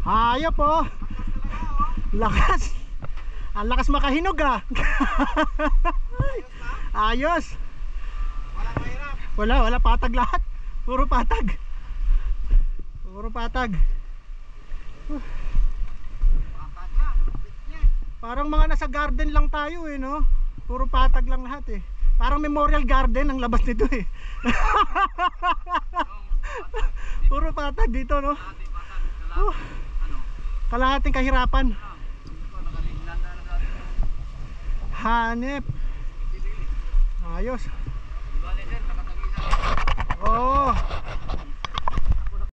Hayop oh. Lakas. Ang lakas makahinog ah. Ayos. Walang mahirap. Wala patag lahat. Puro patag. Puro patag. Patag lang. Parang mga nasa garden lang tayo eh no. Puro patag lang lahat eh. Parang memorial garden ang labas nito eh. Puro patag dito no. Kalahating kahirapan. Hanep. Ayos. Oo.